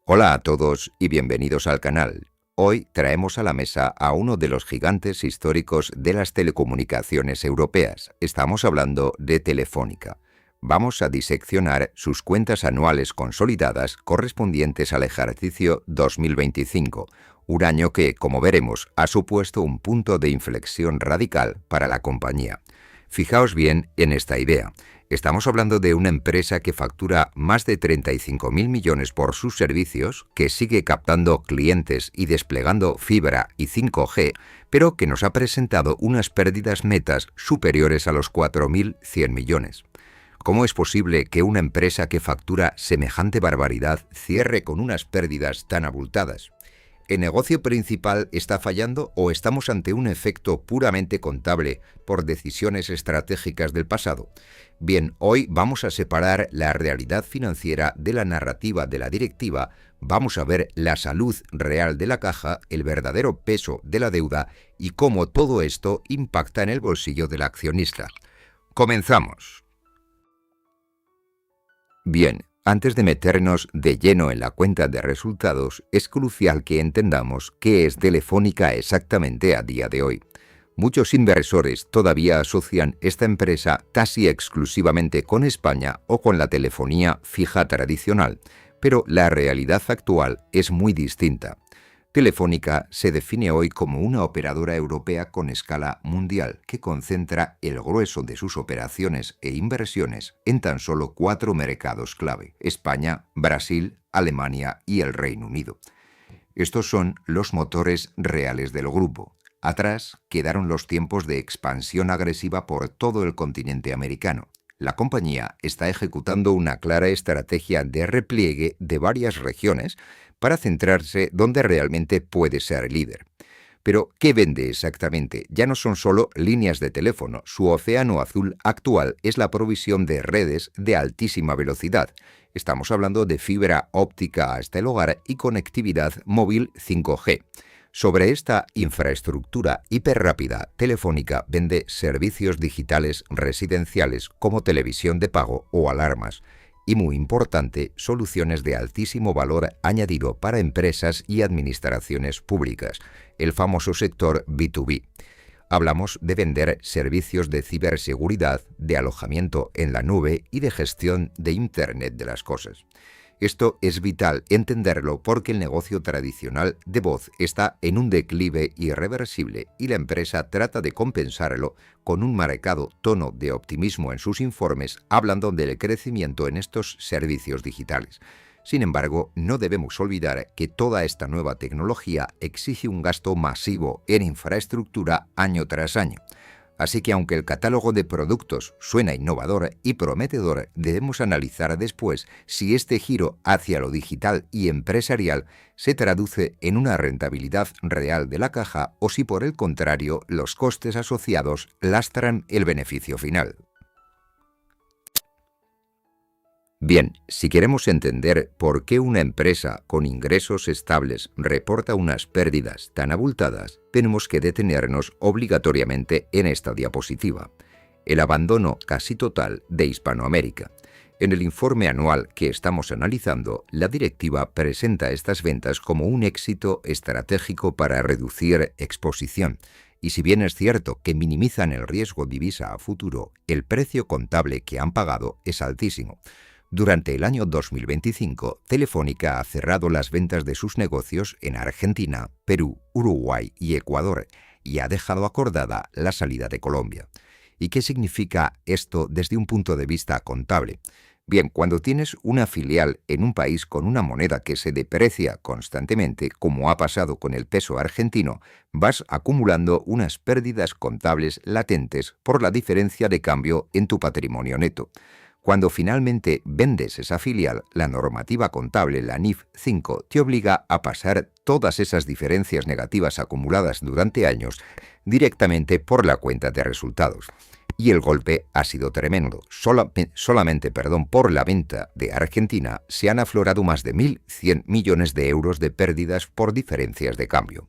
Hola a todos y bienvenidos al canal. Hoy traemos a la mesa a uno de los gigantes históricos de las telecomunicaciones europeas. Estamos hablando de Telefónica. Vamos a diseccionar sus cuentas anuales consolidadas correspondientes al ejercicio 2025, un año que, como veremos, ha supuesto un punto de inflexión radical para la compañía. Fijaos bien en esta idea. Estamos hablando de una empresa que factura más de 35.000 millones por sus servicios, que sigue captando clientes y desplegando fibra y 5G, pero que nos ha presentado unas pérdidas netas superiores a los 4.100 millones. ¿Cómo es posible que una empresa que factura semejante barbaridad cierre con unas pérdidas tan abultadas? ¿El negocio principal está fallando o estamos ante un efecto puramente contable por decisiones estratégicas del pasado? Bien, hoy vamos a separar la realidad financiera de la narrativa de la directiva, vamos a ver la salud real de la caja, el verdadero peso de la deuda y cómo todo esto impacta en el bolsillo del accionista. ¡Comenzamos! Bien. Antes de meternos de lleno en la cuenta de resultados, es crucial que entendamos qué es Telefónica exactamente a día de hoy. Muchos inversores todavía asocian esta empresa casi exclusivamente con España o con la telefonía fija tradicional, pero la realidad actual es muy distinta. Telefónica se define hoy como una operadora europea con escala mundial que concentra el grueso de sus operaciones e inversiones en tan solo 4 mercados clave: España, Brasil, Alemania y el Reino Unido. Estos son los motores reales del grupo. Atrás quedaron los tiempos de expansión agresiva por todo el continente americano. La compañía está ejecutando una clara estrategia de repliegue de varias regiones para centrarse donde realmente puede ser líder. Pero, ¿qué vende exactamente? Ya no son solo líneas de teléfono. Su océano azul actual es la provisión de redes de altísima velocidad. Estamos hablando de fibra óptica hasta el hogar y conectividad móvil 5G. Sobre esta infraestructura hiperrápida, Telefónica vende servicios digitales residenciales como televisión de pago o alarmas, y muy importante, soluciones de altísimo valor añadido para empresas y administraciones públicas, el famoso sector B2B. Hablamos de vender servicios de ciberseguridad, de alojamiento en la nube y de gestión de Internet de las cosas. Esto es vital entenderlo porque el negocio tradicional de voz está en un declive irreversible y la empresa trata de compensarlo con un marcado tono de optimismo en sus informes, hablando del crecimiento en estos servicios digitales. Sin embargo, no debemos olvidar que toda esta nueva tecnología exige un gasto masivo en infraestructura año tras año. Así que aunque el catálogo de productos suena innovador y prometedor, debemos analizar después si este giro hacia lo digital y empresarial se traduce en una rentabilidad real de la caja o si por el contrario los costes asociados lastran el beneficio final. Bien, si queremos entender por qué una empresa con ingresos estables reporta unas pérdidas tan abultadas, tenemos que detenernos obligatoriamente en esta diapositiva: el abandono casi total de Hispanoamérica. En el informe anual que estamos analizando, la directiva presenta estas ventas como un éxito estratégico para reducir exposición. Y si bien es cierto que minimizan el riesgo divisa a futuro, el precio contable que han pagado es altísimo. Durante el año 2025, Telefónica ha cerrado las ventas de sus negocios en Argentina, Perú, Uruguay y Ecuador y ha dejado acordada la salida de Colombia. ¿Y qué significa esto desde un punto de vista contable? Bien, cuando tienes una filial en un país con una moneda que se deprecia constantemente, como ha pasado con el peso argentino, vas acumulando unas pérdidas contables latentes por la diferencia de cambio en tu patrimonio neto. Cuando finalmente vendes esa filial, la normativa contable, la NIF 5, te obliga a pasar todas esas diferencias negativas acumuladas durante años directamente por la cuenta de resultados. Y el golpe ha sido tremendo. Solamente por la venta de Argentina se han aflorado más de 1.100 millones de euros de pérdidas por diferencias de cambio.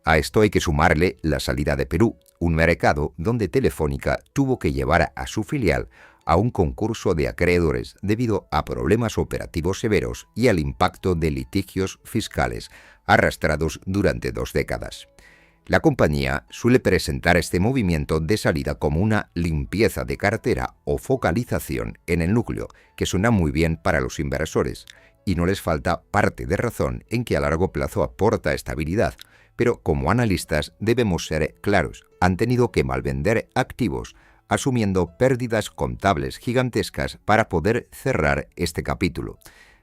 A esto hay que sumarle la salida de Perú, un mercado donde Telefónica tuvo que llevar a su filial a un concurso de acreedores debido a problemas operativos severos y al impacto de litigios fiscales arrastrados durante 2 décadas. La compañía suele presentar este movimiento de salida como una limpieza de cartera o focalización en el núcleo, que suena muy bien para los inversores, y no les falta parte de razón en que a largo plazo aporta estabilidad, pero como analistas debemos ser claros, han tenido que malvender activos, asumiendo pérdidas contables gigantescas para poder cerrar este capítulo.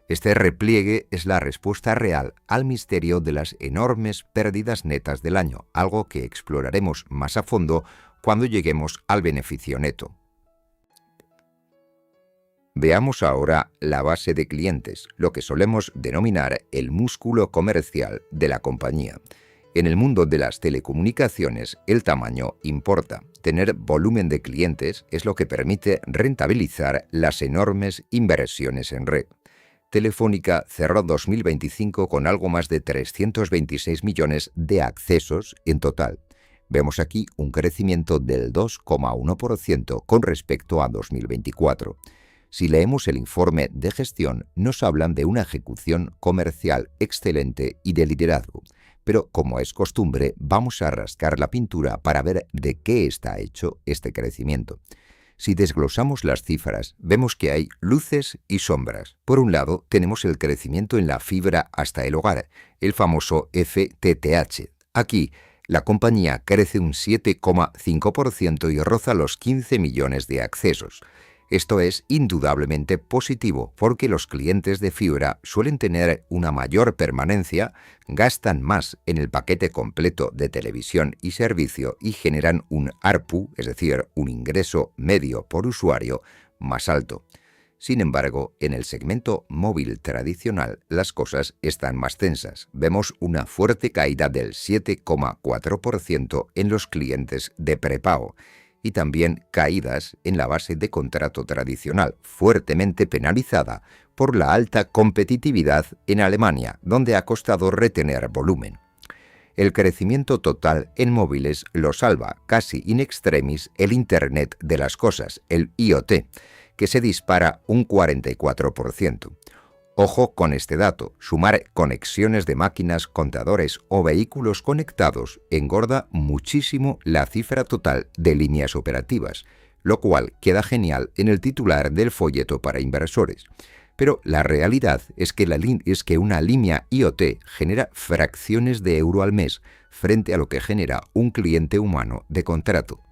Este repliegue es la respuesta real al misterio de las enormes pérdidas netas del año, algo que exploraremos más a fondo cuando lleguemos al beneficio neto. Veamos ahora la base de clientes, lo que solemos denominar el músculo comercial de la compañía. En el mundo de las telecomunicaciones, el tamaño importa. Tener volumen de clientes es lo que permite rentabilizar las enormes inversiones en red. Telefónica cerró 2025 con algo más de 326 millones de accesos en total. Vemos aquí un crecimiento del 2,1% con respecto a 2024. Si leemos el informe de gestión, nos hablan de una ejecución comercial excelente y de liderazgo. Pero, como es costumbre, vamos a rascar la pintura para ver de qué está hecho este crecimiento. Si desglosamos las cifras, vemos que hay luces y sombras. Por un lado, tenemos el crecimiento en la fibra hasta el hogar, el famoso FTTH. Aquí, la compañía crece un 7,5% y roza los 15 millones de accesos. Esto es indudablemente positivo porque los clientes de fibra suelen tener una mayor permanencia, gastan más en el paquete completo de televisión y servicio y generan un ARPU, es decir, un ingreso medio por usuario, más alto. Sin embargo, en el segmento móvil tradicional las cosas están más tensas. Vemos una fuerte caída del 7,4% en los clientes de prepago y también caídas en la base de contrato tradicional, fuertemente penalizada por la alta competitividad en Alemania, donde ha costado retener volumen. El crecimiento total en móviles lo salva casi in extremis el Internet de las cosas, el IoT, que se dispara un 44%. Ojo con este dato, sumar conexiones de máquinas, contadores o vehículos conectados engorda muchísimo la cifra total de líneas operativas, lo cual queda genial en el titular del folleto para inversores. Pero la realidad es que una línea IoT genera fracciones de euro al mes frente a lo que genera un cliente humano de contrato.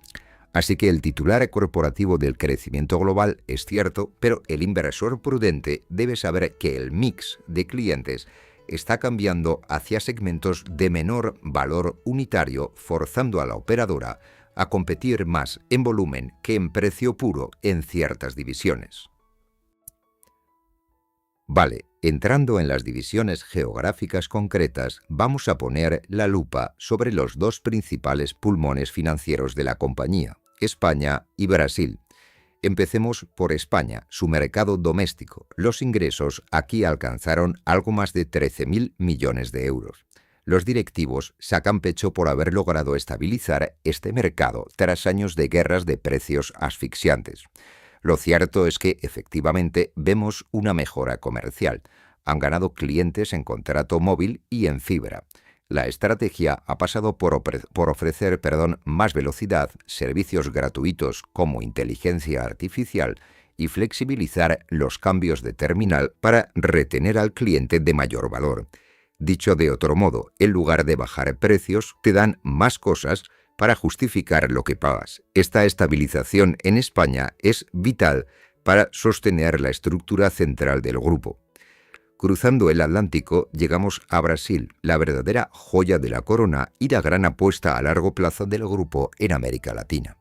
Así que el titular corporativo del crecimiento global es cierto, pero el inversor prudente debe saber que el mix de clientes está cambiando hacia segmentos de menor valor unitario, forzando a la operadora a competir más en volumen que en precio puro en ciertas divisiones. Vale, entrando en las divisiones geográficas concretas, vamos a poner la lupa sobre los dos principales pulmones financieros de la compañía, España y Brasil. Empecemos por España, su mercado doméstico. Los ingresos aquí alcanzaron algo más de 13.000 millones de euros. Los directivos sacan pecho por haber logrado estabilizar este mercado tras años de guerras de precios asfixiantes. Lo cierto es que, efectivamente, vemos una mejora comercial. Han ganado clientes en contrato móvil y en fibra. La estrategia ha pasado por ofrecer más velocidad, servicios gratuitos como inteligencia artificial y flexibilizar los cambios de terminal para retener al cliente de mayor valor. Dicho de otro modo, en lugar de bajar precios, te dan más cosas para justificar lo que pagas. Esta estabilización en España es vital para sostener la estructura central del grupo. Cruzando el Atlántico, llegamos a Brasil, la verdadera joya de la corona y la gran apuesta a largo plazo del grupo en América Latina.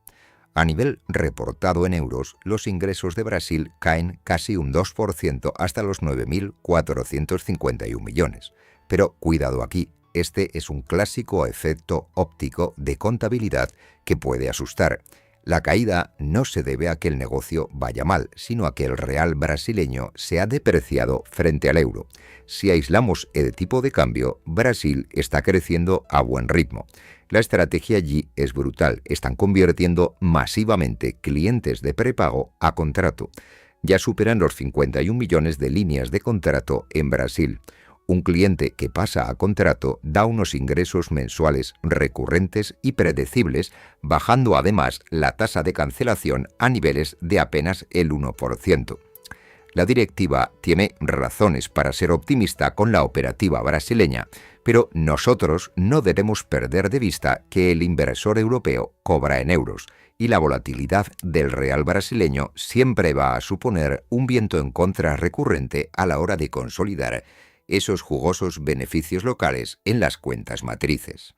A nivel reportado en euros, los ingresos de Brasil caen casi un 2% hasta los 9.451 millones. Pero cuidado aquí, este es un clásico efecto óptico de contabilidad que puede asustar. La caída no se debe a que el negocio vaya mal, sino a que el real brasileño se ha depreciado frente al euro. Si aislamos el tipo de cambio, Brasil está creciendo a buen ritmo. La estrategia allí es brutal. Están convirtiendo masivamente clientes de prepago a contrato. Ya superan los 51 millones de líneas de contrato en Brasil. Un cliente que pasa a contrato da unos ingresos mensuales recurrentes y predecibles, bajando además la tasa de cancelación a niveles de apenas el 1%. La directiva tiene razones para ser optimista con la operativa brasileña, pero nosotros no debemos perder de vista que el inversor europeo cobra en euros y la volatilidad del real brasileño siempre va a suponer un viento en contra recurrente a la hora de consolidar esos jugosos beneficios locales en las cuentas matrices.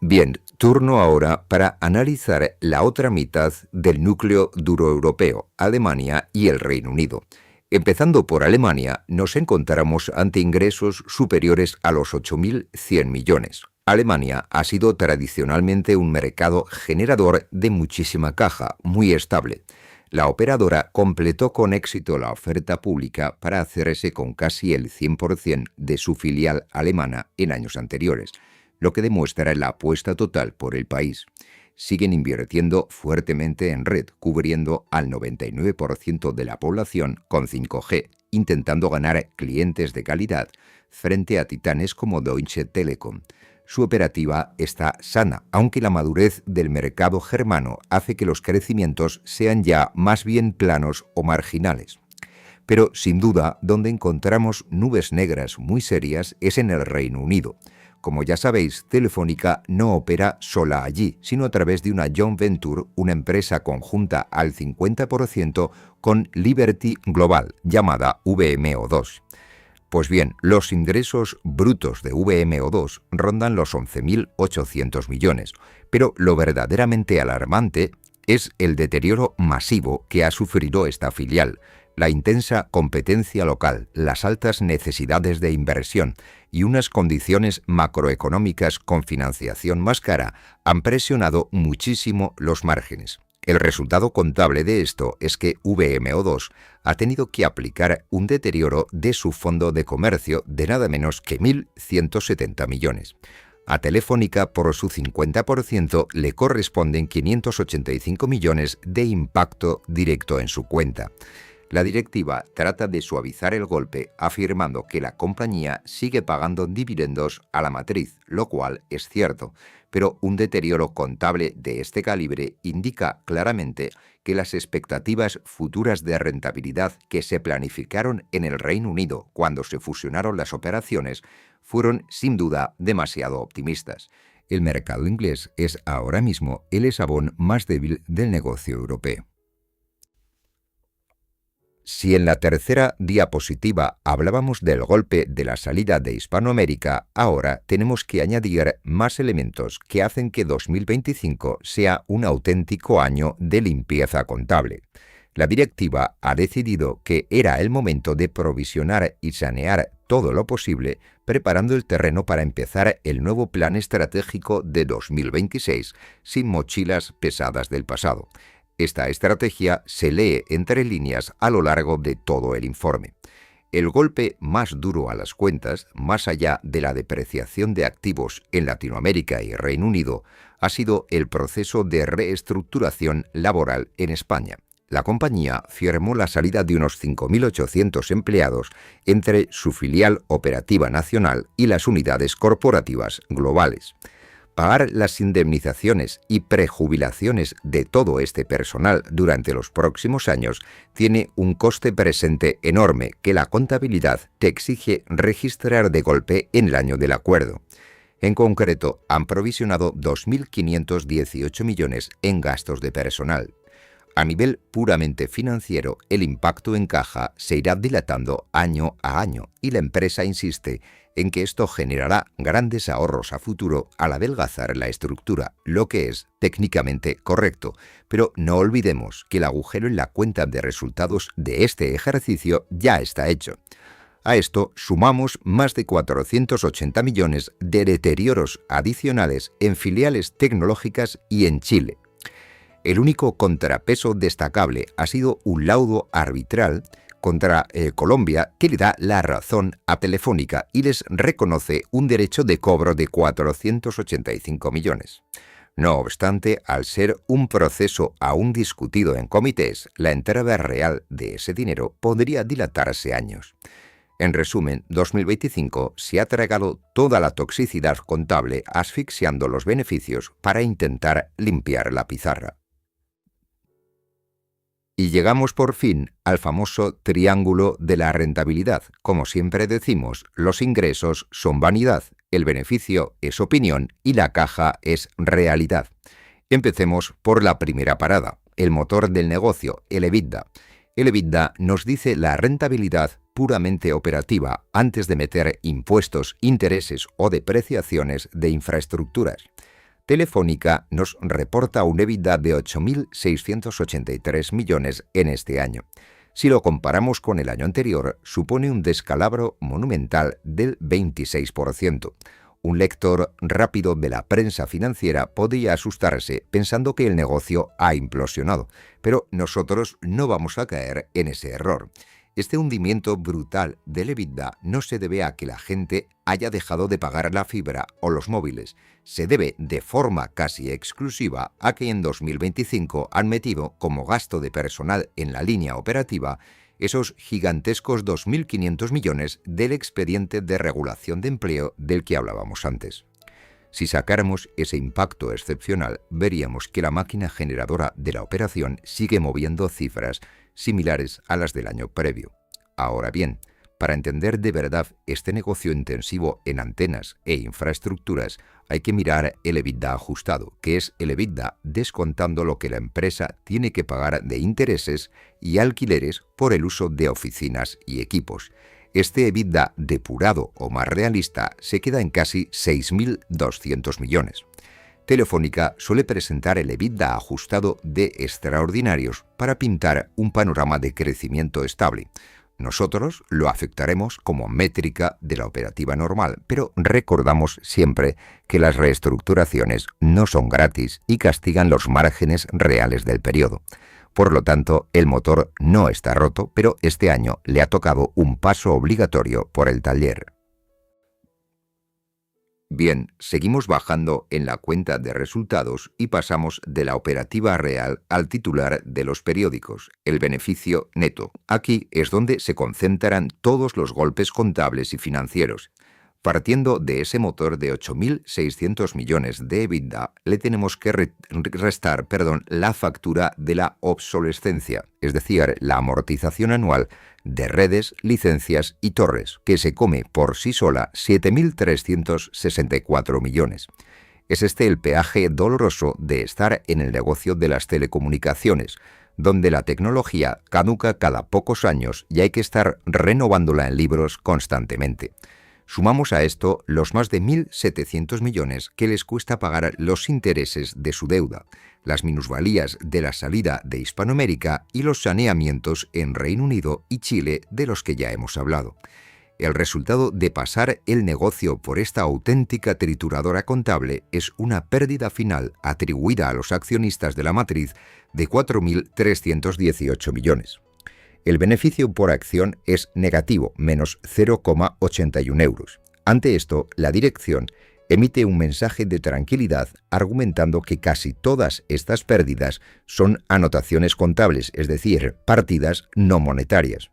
Bien, turno ahora para analizar la otra mitad del núcleo duro europeo, Alemania y el Reino Unido. Empezando por Alemania, nos encontramos ante ingresos superiores a los 8.100 millones. Alemania ha sido tradicionalmente un mercado generador de muchísima caja, muy estable. La operadora completó con éxito la oferta pública para hacerse con casi el 100% de su filial alemana en años anteriores, lo que demuestra la apuesta total por el país. Siguen invirtiendo fuertemente en red, cubriendo al 99% de la población con 5G, intentando ganar clientes de calidad frente a titanes como Deutsche Telekom. Su operativa está sana, aunque la madurez del mercado germano hace que los crecimientos sean ya más bien planos o marginales. Pero, sin duda, donde encontramos nubes negras muy serias es en el Reino Unido. Como ya sabéis, Telefónica no opera sola allí, sino a través de una joint venture, una empresa conjunta al 50% con Liberty Global, llamada VMO2. Pues bien, los ingresos brutos de VMO2 rondan los 11.800 millones, pero lo verdaderamente alarmante es el deterioro masivo que ha sufrido esta filial, la intensa competencia local, las altas necesidades de inversión y unas condiciones macroeconómicas con financiación más cara han presionado muchísimo los márgenes. El resultado contable de esto es que VMO2 ha tenido que aplicar un deterioro de su fondo de comercio de nada menos que 1.170 millones. A Telefónica, por su 50%, le corresponden 585 millones de impacto directo en su cuenta. La directiva trata de suavizar el golpe afirmando que la compañía sigue pagando dividendos a la matriz, lo cual es cierto, pero un deterioro contable de este calibre indica claramente que las expectativas futuras de rentabilidad que se planificaron en el Reino Unido cuando se fusionaron las operaciones fueron sin duda demasiado optimistas. El mercado inglés es ahora mismo el eslabón más débil del negocio europeo. Si en la tercera diapositiva hablábamos del golpe de la salida de Hispanoamérica, ahora tenemos que añadir más elementos que hacen que 2025 sea un auténtico año de limpieza contable. La directiva ha decidido que era el momento de provisionar y sanear todo lo posible, preparando el terreno para empezar el nuevo plan estratégico de 2026 sin mochilas pesadas del pasado. Esta estrategia se lee entre líneas a lo largo de todo el informe. El golpe más duro a las cuentas, más allá de la depreciación de activos en Latinoamérica y Reino Unido, ha sido el proceso de reestructuración laboral en España. La compañía firmó la salida de unos 5.800 empleados entre su filial operativa nacional y las unidades corporativas globales. Pagar las indemnizaciones y prejubilaciones de todo este personal durante los próximos años tiene un coste presente enorme que la contabilidad te exige registrar de golpe en el año del acuerdo. En concreto, han provisionado 2.518 millones en gastos de personal. A nivel puramente financiero, el impacto en caja se irá dilatando año a año y la empresa insiste en que esto generará grandes ahorros a futuro al adelgazar la estructura, lo que es técnicamente correcto, pero no olvidemos que el agujero en la cuenta de resultados de este ejercicio ya está hecho. A esto sumamos más de 480 millones de deterioros adicionales en filiales tecnológicas y en Chile. El único contrapeso destacable ha sido un laudo arbitral contra Colombia que le da la razón a Telefónica y les reconoce un derecho de cobro de 485 millones. No obstante, al ser un proceso aún discutido en comités, la entrega real de ese dinero podría dilatarse años. En resumen, 2025 se ha tragado toda la toxicidad contable asfixiando los beneficios para intentar limpiar la pizarra. Y llegamos por fin al famoso triángulo de la rentabilidad. Como siempre decimos, los ingresos son vanidad, el beneficio es opinión y la caja es realidad. Empecemos por la primera parada, el motor del negocio, el EBITDA. El EBITDA nos dice la rentabilidad puramente operativa antes de meter impuestos, intereses o depreciaciones de infraestructuras. Telefónica nos reporta un EBITDA de 8.683 millones en este año. Si lo comparamos con el año anterior, supone un descalabro monumental del 26%. Un lector rápido de la prensa financiera podría asustarse pensando que el negocio ha implosionado, pero nosotros no vamos a caer en ese error. Este hundimiento brutal del EBITDA no se debe a que la gente haya dejado de pagar la fibra o los móviles. Se debe de forma casi exclusiva a que en 2025 han metido como gasto de personal en la línea operativa esos gigantescos 2.500 millones del expediente de regulación de empleo del que hablábamos antes. Si sacáramos ese impacto excepcional, veríamos que la máquina generadora de la operación sigue moviendo cifras similares a las del año previo. Ahora bien, para entender de verdad este negocio intensivo en antenas e infraestructuras, hay que mirar el EBITDA ajustado, que es el EBITDA descontando lo que la empresa tiene que pagar de intereses y alquileres por el uso de oficinas y equipos. Este EBITDA depurado o más realista se queda en casi 6.200 millones. Telefónica suele presentar el EBITDA ajustado de extraordinarios para pintar un panorama de crecimiento estable. Nosotros lo aceptaremos como métrica de la operativa normal, pero recordamos siempre que las reestructuraciones no son gratis y castigan los márgenes reales del periodo. Por lo tanto, el motor no está roto, pero este año le ha tocado un paso obligatorio por el taller. Bien, seguimos bajando en la cuenta de resultados y pasamos de la operativa real al titular de los periódicos, el beneficio neto. Aquí es donde se concentran todos los golpes contables y financieros. Partiendo de ese motor de 8.600 millones de EBITDA, le tenemos que restar la factura de la obsolescencia, es decir, la amortización anual de redes, licencias y torres, que se come por sí sola 7.364 millones. Es este el peaje doloroso de estar en el negocio de las telecomunicaciones, donde la tecnología caduca cada pocos años y hay que estar renovándola en libros constantemente. Sumamos a esto los más de 1.700 millones que les cuesta pagar los intereses de su deuda, las minusvalías de la salida de Hispanoamérica y los saneamientos en Reino Unido y Chile de los que ya hemos hablado. El resultado de pasar el negocio por esta auténtica trituradora contable es una pérdida final atribuida a los accionistas de la matriz de 4.318 millones. El beneficio por acción es negativo, menos 0,81 euros. Ante esto, la dirección emite un mensaje de tranquilidad argumentando que casi todas estas pérdidas son anotaciones contables, es decir, partidas no monetarias.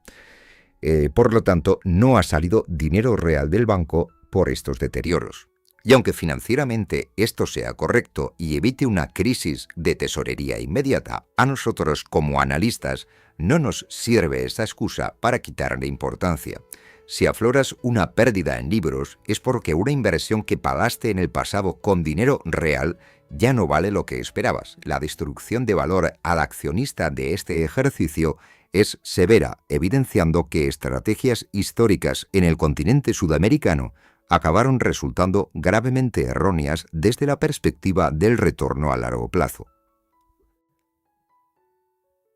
Por lo tanto, no ha salido dinero real del banco por estos deterioros. Y aunque financieramente esto sea correcto y evite una crisis de tesorería inmediata, a nosotros como analistas no nos sirve esa excusa para quitarle importancia. Si afloras una pérdida en libros es porque una inversión que pagaste en el pasado con dinero real ya no vale lo que esperabas. La destrucción de valor al accionista de este ejercicio es severa, evidenciando que estrategias históricas en el continente sudamericano acabaron resultando gravemente erróneas desde la perspectiva del retorno a largo plazo.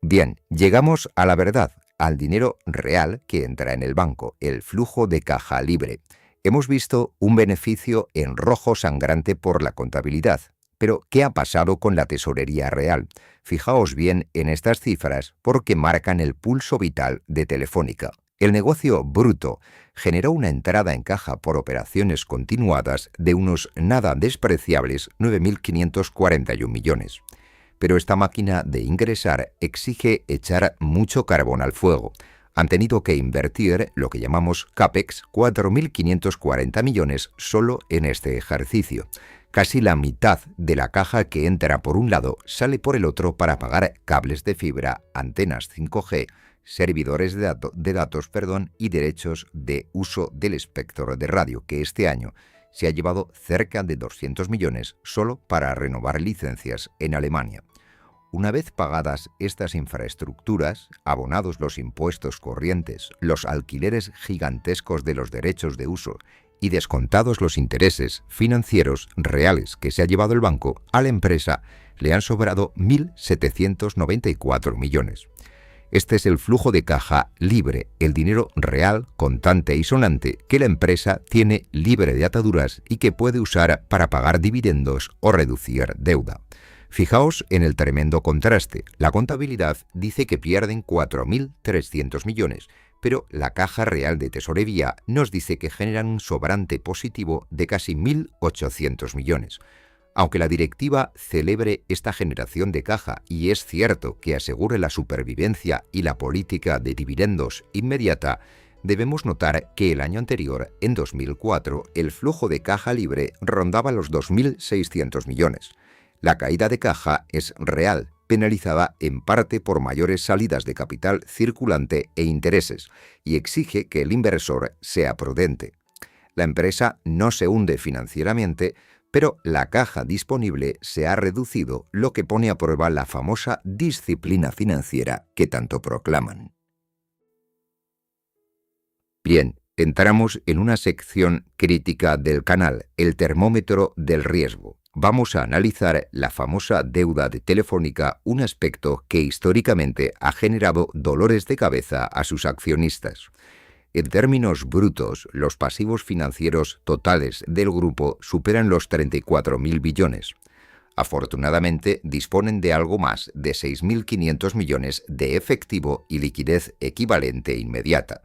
Bien, llegamos a la verdad. al dinero real que entra en el banco, el flujo de caja libre. Hemos visto un beneficio en rojo sangrante por la contabilidad. Pero, ¿qué ha pasado con la tesorería real? Fijaos bien en estas cifras porque marcan el pulso vital de Telefónica. El negocio bruto generó una entrada en caja por operaciones continuadas de unos nada despreciables 9.541 millones. Pero esta máquina de ingresar exige echar mucho carbón al fuego. Han tenido que invertir lo que llamamos CAPEX, 4.540 millones solo en este ejercicio. Casi la mitad de la caja que entra por un lado sale por el otro para pagar cables de fibra, antenas 5G, servidores de datos y derechos de uso del espectro de radio, que este año se ha llevado cerca de 200 millones solo para renovar licencias en Alemania. Una vez pagadas estas infraestructuras, abonados los impuestos corrientes, los alquileres gigantescos de los derechos de uso y descontados los intereses financieros reales que se ha llevado el banco, a la empresa le han sobrado 1.794 millones. Este es el flujo de caja libre, el dinero real, contante y sonante que la empresa tiene libre de ataduras y que puede usar para pagar dividendos o reducir deuda. Fijaos en el tremendo contraste. La contabilidad dice que pierden 4.300 millones, pero la caja real de tesorería nos dice que generan un sobrante positivo de casi 1.800 millones. Aunque la directiva celebre esta generación de caja y es cierto que asegure la supervivencia y la política de dividendos inmediata, debemos notar que el año anterior, en 2004, el flujo de caja libre rondaba los 2.600 millones. La caída de caja es real, penalizada en parte por mayores salidas de capital circulante e intereses, y exige que el inversor sea prudente. La empresa no se hunde financieramente, pero la caja disponible se ha reducido, lo que pone a prueba la famosa disciplina financiera que tanto proclaman. Bien, entramos en una sección crítica del canal, el termómetro del riesgo. Vamos a analizar la famosa deuda de Telefónica, un aspecto que históricamente ha generado dolores de cabeza a sus accionistas. En términos brutos, los pasivos financieros totales del grupo superan los 34.000 billones. Afortunadamente, disponen de algo más de 6.500 millones de efectivo y liquidez equivalente inmediata.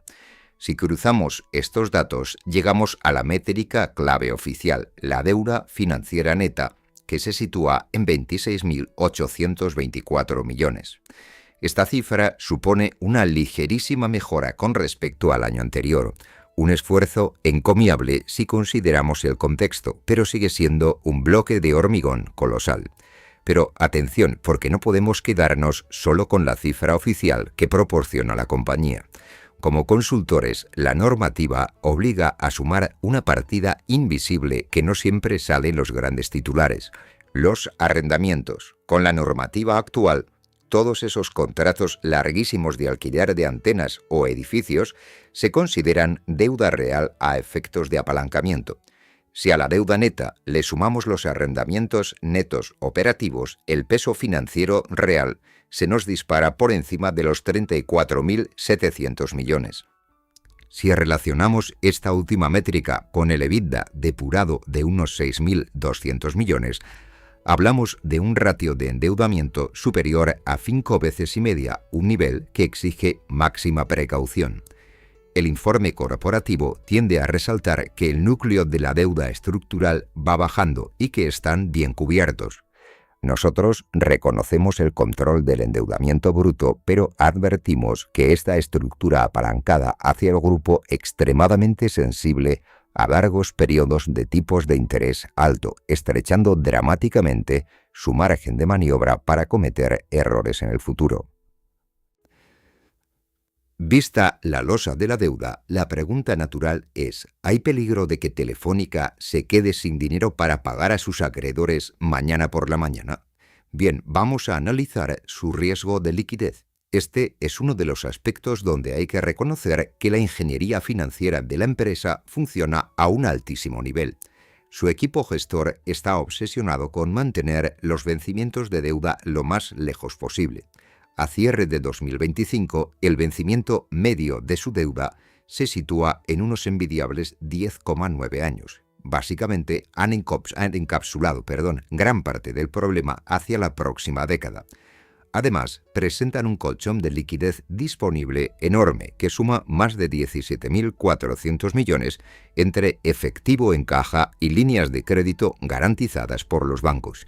Si cruzamos estos datos, llegamos a la métrica clave oficial, la deuda financiera neta, que se sitúa en 26.824 millones. Esta cifra supone una ligerísima mejora con respecto al año anterior, un esfuerzo encomiable si consideramos el contexto, pero sigue siendo un bloque de hormigón colosal. Pero atención, porque no podemos quedarnos solo con la cifra oficial que proporciona la compañía. Como consultores, la normativa obliga a sumar una partida invisible que no siempre sale en los grandes titulares: los arrendamientos. Con la normativa actual, todos esos contratos larguísimos de alquiler de antenas o edificios se consideran deuda real a efectos de apalancamiento. Si a la deuda neta le sumamos los arrendamientos netos operativos, el peso financiero real se nos dispara por encima de los 34.700 millones. Si relacionamos esta última métrica con el EBITDA depurado de unos 6.200 millones, hablamos de un ratio de endeudamiento superior a 5 veces y media, un nivel que exige máxima precaución. El informe corporativo tiende a resaltar que el núcleo de la deuda estructural va bajando y que están bien cubiertos. Nosotros reconocemos el control del endeudamiento bruto, pero advertimos que esta estructura apalancada hace al grupo extremadamente sensible a largos periodos de tipos de interés alto, estrechando dramáticamente su margen de maniobra para cometer errores en el futuro. Vista la losa de la deuda, la pregunta natural es: ¿hay peligro de que Telefónica se quede sin dinero para pagar a sus acreedores mañana por la mañana? Bien, vamos a analizar su riesgo de liquidez. Este es uno de los aspectos donde hay que reconocer que la ingeniería financiera de la empresa funciona a un altísimo nivel. Su equipo gestor está obsesionado con mantener los vencimientos de deuda lo más lejos posible. A cierre de 2025, el vencimiento medio de su deuda se sitúa en unos envidiables 10,9 años. Básicamente han encapsulado gran parte del problema hacia la próxima década. Además, presentan un colchón de liquidez disponible enorme que suma más de 17.400 millones entre efectivo en caja y líneas de crédito garantizadas por los bancos.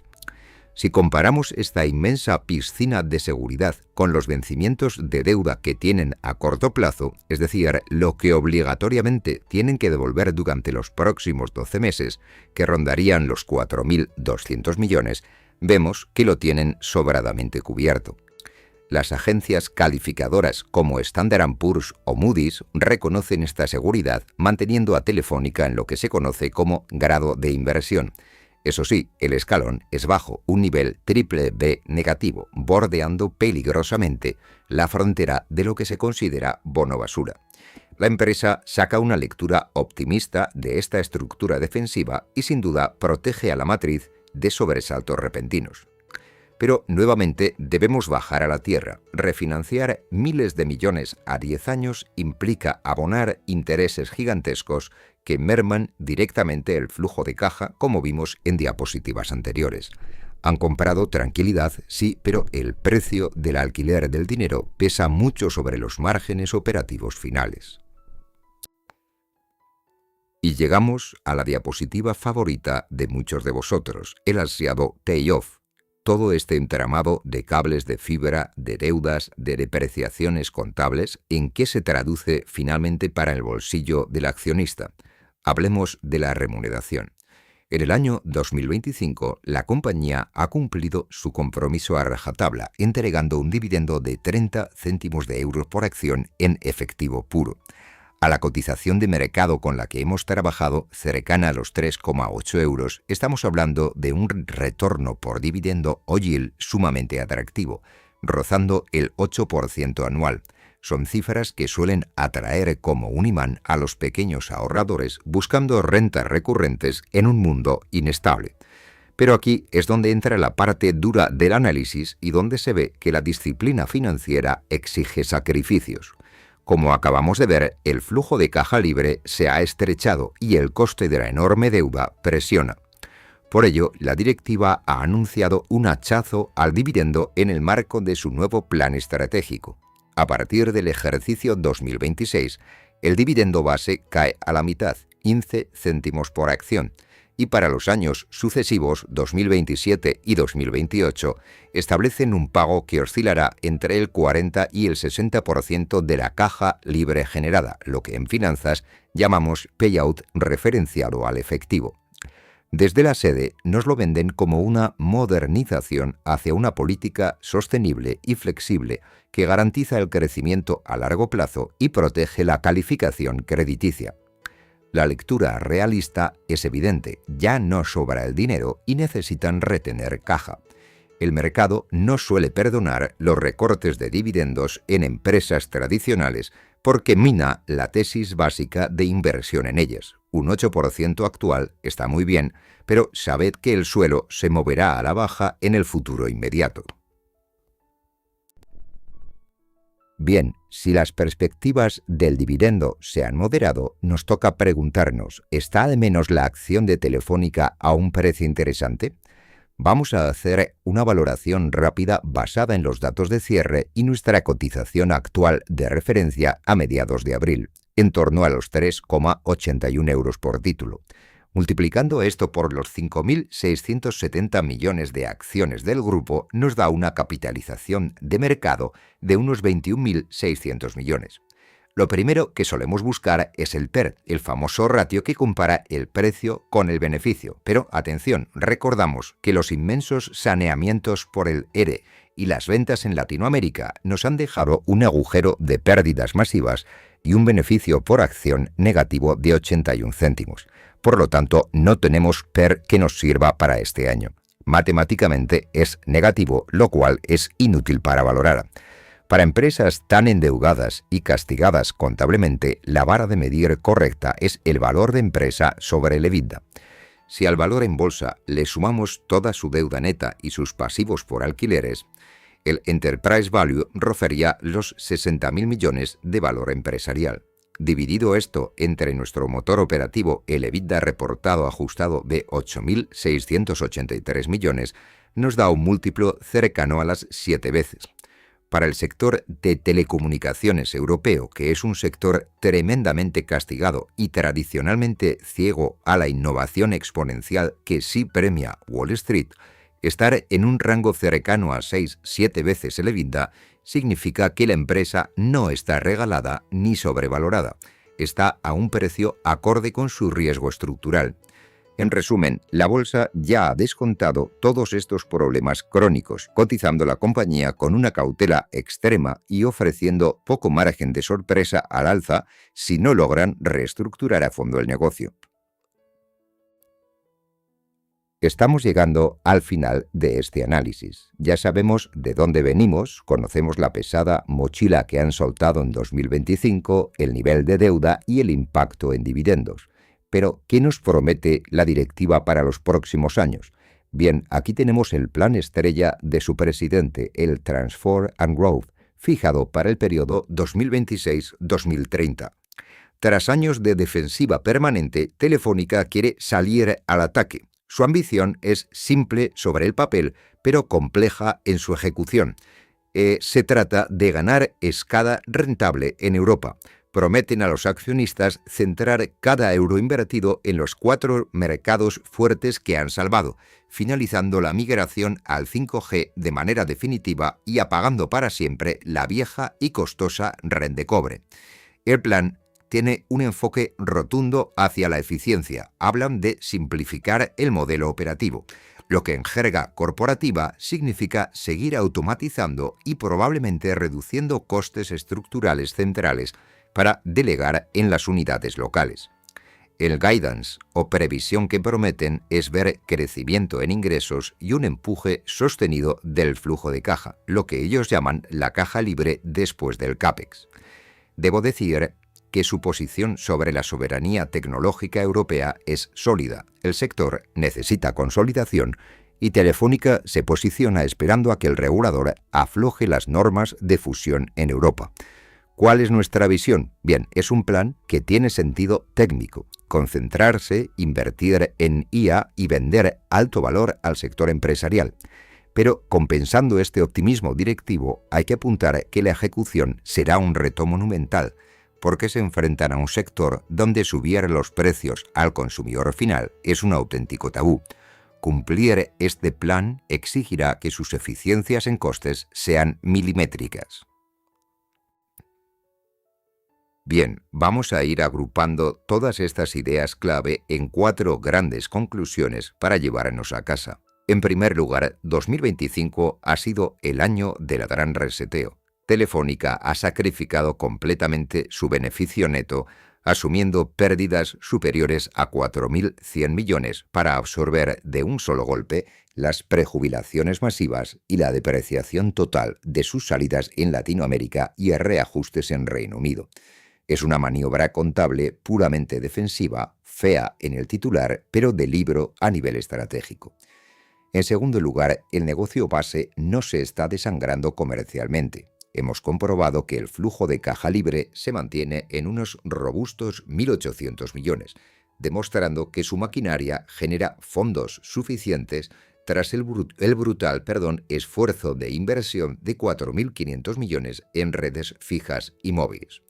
Si comparamos esta inmensa piscina de seguridad con los vencimientos de deuda que tienen a corto plazo, es decir, lo que obligatoriamente tienen que devolver durante los próximos 12 meses, que rondarían los 4.200 millones, vemos que lo tienen sobradamente cubierto. Las agencias calificadoras como Standard & Poor's o Moody's reconocen esta seguridad manteniendo a Telefónica en lo que se conoce como grado de inversión. Eso sí, el escalón es bajo, un nivel BBB negativo, bordeando peligrosamente la frontera de lo que se considera bono basura. La empresa saca una lectura optimista de esta estructura defensiva y sin duda protege a la matriz de sobresaltos repentinos. Pero nuevamente debemos bajar a la tierra. Refinanciar miles de millones a 10 años implica abonar intereses gigantescos que merman directamente el flujo de caja, como vimos en diapositivas anteriores. Han comprado tranquilidad, sí, pero el precio del alquiler del dinero pesa mucho sobre los márgenes operativos finales. Y llegamos a la diapositiva favorita de muchos de vosotros, el ansiado payoff. Todo este entramado de cables de fibra, de deudas, de depreciaciones contables, ¿en qué se traduce finalmente para el bolsillo del accionista? Hablemos de la remuneración. En el año 2025, la compañía ha cumplido su compromiso a rajatabla, entregando un dividendo de 30 céntimos de euros por acción en efectivo puro. A la cotización de mercado con la que hemos trabajado, cercana a los 3,8 euros, estamos hablando de un retorno por dividendo o yield sumamente atractivo, rozando el 8% anual. Son cifras que suelen atraer como un imán a los pequeños ahorradores buscando rentas recurrentes en un mundo inestable. Pero aquí es donde entra la parte dura del análisis y donde se ve que la disciplina financiera exige sacrificios. Como acabamos de ver, el flujo de caja libre se ha estrechado y el coste de la enorme deuda presiona. Por ello, la directiva ha anunciado un hachazo al dividendo en el marco de su nuevo plan estratégico. A partir del ejercicio 2026, el dividendo base cae a la mitad, 15 céntimos por acción, y para los años sucesivos, 2027 y 2028, establecen un pago que oscilará entre el 40 y el 60% de la caja libre generada, lo que en finanzas llamamos payout referenciado al efectivo. Desde la sede nos lo venden como una modernización hacia una política sostenible y flexible que garantiza el crecimiento a largo plazo y protege la calificación crediticia. La lectura realista es evidente, ya no sobra el dinero y necesitan retener caja. El mercado no suele perdonar los recortes de dividendos en empresas tradicionales porque mina la tesis básica de inversión en ellas. Un 8% actual está muy bien, pero sabed que el suelo se moverá a la baja en el futuro inmediato. Bien, si las perspectivas del dividendo se han moderado, nos toca preguntarnos, ¿está al menos la acción de Telefónica a un precio interesante? Vamos a hacer una valoración rápida basada en los datos de cierre y nuestra cotización actual de referencia a mediados de abril, en torno a los 3,81 euros por título. Multiplicando esto por los 5.670 millones de acciones del grupo nos da una capitalización de mercado de unos 21.600 millones. Lo primero que solemos buscar es el PER, el famoso ratio que compara el precio con el beneficio. Pero atención, recordamos que los inmensos saneamientos por el ERE y las ventas en Latinoamérica nos han dejado un agujero de pérdidas masivas y un beneficio por acción negativo de 81 céntimos. Por lo tanto, no tenemos PER que nos sirva para este año. Matemáticamente es negativo, lo cual es inútil para valorar. Para empresas tan endeudadas y castigadas contablemente, la vara de medir correcta es el valor de empresa sobre el EBITDA. Si al valor en bolsa le sumamos toda su deuda neta y sus pasivos por alquileres, El Enterprise Value rozaría los 60.000 millones de valor empresarial. Dividido esto entre nuestro motor operativo, el EBITDA reportado ajustado de 8.683 millones, nos da un múltiplo cercano a las 7 veces. Para el sector de telecomunicaciones europeo, que es un sector tremendamente castigado y tradicionalmente ciego a la innovación exponencial que sí premia Wall Street, estar en un rango cercano a 6-7 veces el EBITDA significa que la empresa no está regalada ni sobrevalorada, está a un precio acorde con su riesgo estructural. En resumen, la bolsa ya ha descontado todos estos problemas crónicos, cotizando la compañía con una cautela extrema y ofreciendo poco margen de sorpresa al alza si no logran reestructurar a fondo el negocio. Estamos llegando al final de este análisis. Ya sabemos de dónde venimos, conocemos la pesada mochila que han soltado en 2025, el nivel de deuda y el impacto en dividendos. Pero, ¿qué nos promete la directiva para los próximos años? Bien, aquí tenemos el plan estrella de su presidente, el Transform and Growth, fijado para el periodo 2026-2030. Tras años de defensiva permanente, Telefónica quiere salir al ataque. Su ambición es simple sobre el papel, pero compleja en su ejecución. Se trata de ganar escala rentable en Europa. Prometen a los accionistas centrar cada euro invertido en los 4 mercados fuertes que han salvado, finalizando la migración al 5G de manera definitiva y apagando para siempre la vieja y costosa red de cobre. El plan tiene un enfoque rotundo hacia la eficiencia. Hablan de simplificar el modelo operativo, lo que en jerga corporativa significa seguir automatizando y probablemente reduciendo costes estructurales centrales para delegar en las unidades locales. El guidance o previsión que prometen es ver crecimiento en ingresos y un empuje sostenido del flujo de caja, lo que ellos llaman la caja libre después del CAPEX. Debo decir que su posición sobre la soberanía tecnológica europea es sólida. El sector necesita consolidación y Telefónica se posiciona esperando a que el regulador afloje las normas de fusión en Europa. ¿Cuál es nuestra visión? Bien, es un plan que tiene sentido técnico. Concentrarse, invertir en IA y vender alto valor al sector empresarial. Pero compensando este optimismo directivo, hay que apuntar que la ejecución será un reto monumental, porque se enfrentan a un sector donde subir los precios al consumidor final es un auténtico tabú. Cumplir este plan exigirá que sus eficiencias en costes sean milimétricas. Bien, vamos a ir agrupando todas estas ideas clave en 4 grandes conclusiones para llevarnos a casa. En primer lugar, 2025 ha sido el año del gran reseteo. Telefónica ha sacrificado completamente su beneficio neto, asumiendo pérdidas superiores a 4.100 millones para absorber de un solo golpe las prejubilaciones masivas y la depreciación total de sus salidas en Latinoamérica y reajustes en Reino Unido. Es una maniobra contable puramente defensiva, fea en el titular, pero de libro a nivel estratégico. En segundo lugar, el negocio base no se está desangrando comercialmente. Hemos comprobado que el flujo de caja libre se mantiene en unos robustos 1.800 millones, demostrando que su maquinaria genera fondos suficientes tras el brutal esfuerzo de inversión de 4.500 millones en redes fijas y móviles.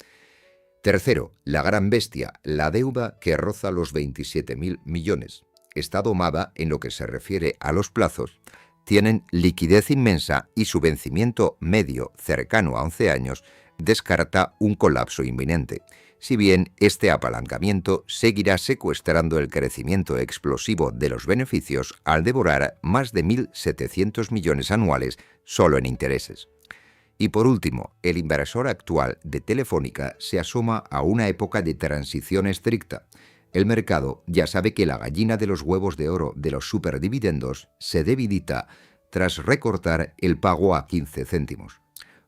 Tercero, la gran bestia, la deuda que roza los 27.000 millones. Está domada en lo que se refiere a los plazos, tienen liquidez inmensa y su vencimiento medio, cercano a 11 años, descarta un colapso inminente. Si bien este apalancamiento seguirá secuestrando el crecimiento explosivo de los beneficios al devorar más de 1.700 millones anuales solo en intereses. Y por último, el inversor actual de Telefónica se asoma a una época de transición estricta. El mercado ya sabe que la gallina de los huevos de oro de los superdividendos se debilita tras recortar el pago a 15 céntimos.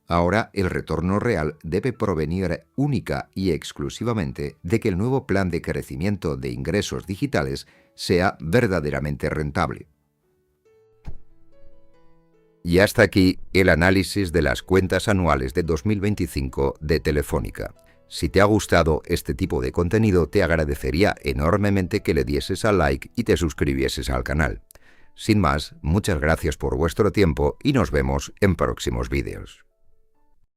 Ahora el retorno real debe provenir única y exclusivamente de que el nuevo plan de crecimiento de ingresos digitales sea verdaderamente rentable. Y hasta aquí el análisis de las cuentas anuales de 2025 de Telefónica. Si te ha gustado este tipo de contenido, te agradecería enormemente que le dieses al like y te suscribieses al canal. Sin más, muchas gracias por vuestro tiempo y nos vemos en próximos vídeos.